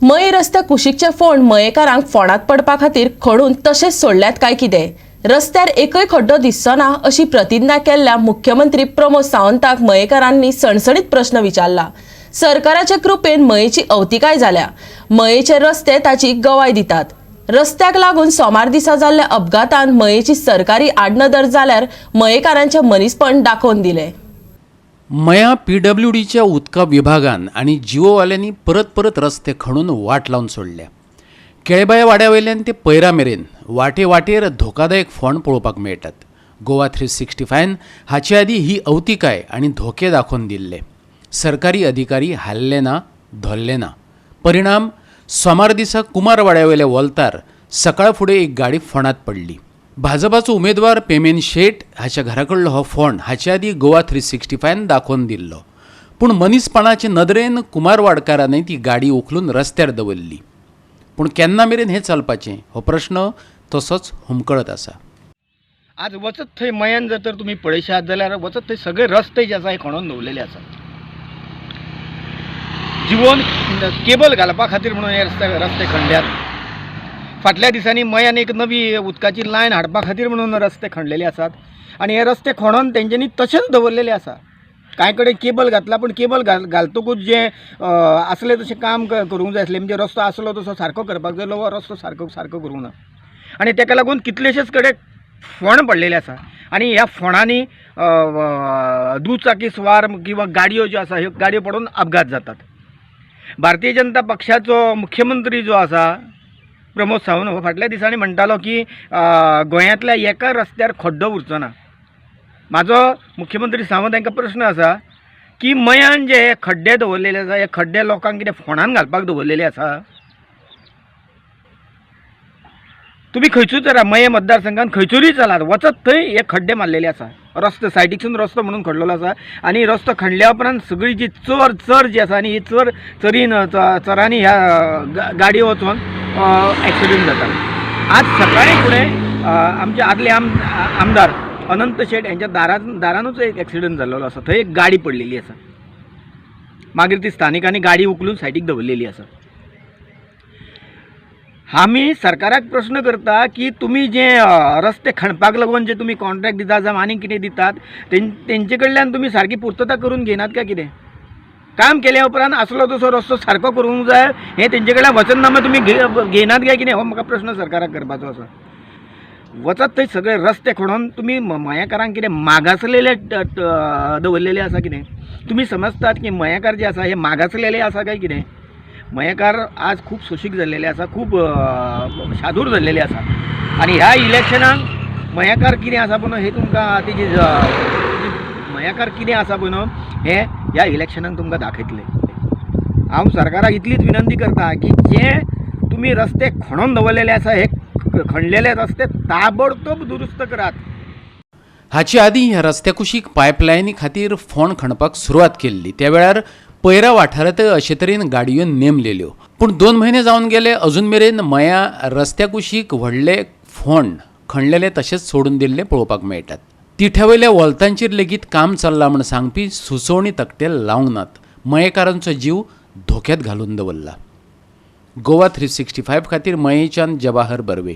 मय रस्त्या कुशीकचे फोंड मयेकारांक फोंडात पडपा खातीर खणून तशेंच सोडल्यात काय कितें? रस्त्यार एकय खड्डो दिसचो ना अशी प्रतिज्ञा केल्ल्या मुख्यमंत्री प्रमोद सावंताक मयेकारांनी सणसणीत प्रश्न विचारला। सरकाराच्या कृपेन मयेची अवतिकाय जाल्या। मयेचे रस्ते ताची गवाय दितात। रस्त्याक लागून सोमार दिसा जाल्ल्या अपघातांत मयेची सरकारी आडनदर जाल्यार मयेकारांचे मनीसपण दाखोवन दिले। मया PWDच्या उदका विभागान आणि जिओवाल्यांनी परत परत रस्ते खणून वाट लावन सोडल्या। केळेबाया वाड्यावयल्यान ते पैरा मेरेन वाटे वाटेर धोकादायक फोंड पळोवपाक मेळटात। गोवा 365 हाचे आदी ही अवतिकाय आणि धोके दाखोवन दिल्ले। सरकारी अधिकारी हाल्ले ना धरले ना। परिणाम सोमार दिसा कुमार वाड्यावयल्या वॉल्तार सकाळ फुडें एक गाडी फोंडात पडली। भाजपाचो उमेदवार पेमेन शेट हाच्या घराकडलो हो फोंड हाचे आदी गोवा 365 दाखोवन दिल्लो। पूण मनीसपणाचे नदरेन कुमार वाडकारांनी ती गाडी उखलून रस्त्यार दवरली। पूण केन्ना मेरेन हें चलपाचें हो प्रश्न तसोच हुमकळत आसा। आज वचत थंय मयान जर तर तुमी पळयशात जाल्यार वचत थंय सगळे रस्ते जे आसा हे खणून दवरलेले आसात। जिवोन केबल घालपा खातीर म्हणून हे रस्ते खणल्यात। फाटल्या दिसांनी मयान एक नवी उदकाची लायन हाडपा खातीर म्हणून रस्ते खणलेले आसात आणि हे रस्ते खणून तेंच्यांनी तशेंच दवरलेले आसा। कांय कडेन केबल घातला पण केबल घालतकूच जे असले तशें काम करूंक जाय आसलें, म्हणजे रस्तो आसलो तसो सारको करपाक जाय, वो रस्तो सारको करूंक ना आणि ताका लागून कितलेशेच कडेन फोंड पडलेले आसा आणि ह्या फोंडांनी दुचाकी स्वार किंवा गाडयो ज्यो आसा ह्यो गाडयो पडून अपघात जातात। भारतीय जनता पक्षाचो मुख्यमंत्री जो आसा प्रमोद सावंत हो फाटल्या दिसांनी म्हणटालो की गोंयांतल्या एका रस्त्यार खड्डो उरचो ना। म्हाजो मुख्यमंत्री सावंत हांकां प्रश्न आसा की मयान जे हे खड्डे दवरलेले आसा, हे खड्डे लोकांक कितें फोंडान घालपाक दवरलेले आसा? तुमी खंयचूच जरा मये मतदारसंघात खंयचूय चलात वचत थंय हे खड्डे मारलेले आसा। रस्तो सायडीकसून रस्तो म्हणून खणलेलो आसा आणि रस्तो खणल्या उपरांत सगळी जी चर जी आसा आनी ही चरांनी ह्या गाडयो वचून ॲक्सिडेंट जाता। आज सकाळी फुडें आमचे आदले आमदार अनंत शेट यांच्या दारानूच एक ॲक्सिडेंट जाल्लो आसा। थंय एक गाडी पडलेली आसा। मागीर ती स्थानिकांनी गाडी उखलून सायडीक दवरलेली आसा। आमी सरकाराक प्रश्न करता की तुमी जे रस्ते खणपाक लागून जे तुमी कॉन्ट्रॅक्ट दितात जावं आनी कितें दितात तेंचे कडल्यान तुमी सारकी पुर्तता करून घेनात काय कितें? काम केल्या उपरांत असलो तसो रस्तो सारको करूंक जाय हे तेंचे कडल्यान वचननामा तुमी घेनात काय कितें? हो म्हाका प्रश्न सरकाराक करपाचो आसा। वचत थंय सगळे रस्ते खणून तुमी मयेकारांक कितें मागासलेले दवरलेले आसा कितें? तुमी समजतात की मयेकार जे आसा हे मागासलेले आसा काय कितें? मयेकार आज खूब सोशीक जाल्लेले आसा, खूब शादूर जाल्लेले आसा आणि ह्या इलेक्शनाक मयेकार कितें आसा पळय हे तुमकां तेजी मयेकार कितें आसा पळय न्हू हे ह्या इलेक्शनाक तुमकां दाखयतले। हांव सरकाराक इतलीच विनंती करता की जे तुमी रस्ते खणून दवरलेले आसा हे खणलेले रस्ते ताबडतोब दुरुस्त करात। हाचे आदी ह्या रस्त्या कुशीक पायपलायनी खातीर फोंड खणपाक सुरवात केल्ली त्या वेळार पैरा वाठारांत अशे तरेन गाडयो नेमलेल्यो। पूण 2 म्हयने जावन गेले अजून मेरेन मया रस्त्या कुशीक व्हडले फोंड खणलेले तशेंच सोडून दिल्ले पळोवपाक मेळटात। तिठ्यावयल्या वॉल्तांचेर लेगीत काम चल्लां म्हूण सांगपी सुचोवणी तकटे लावंक नात। मयेकारांचो जीव धोक्यांत घालून दवरला। गोवा 365 खातीर मयेच्यान जवाहर बर्वे।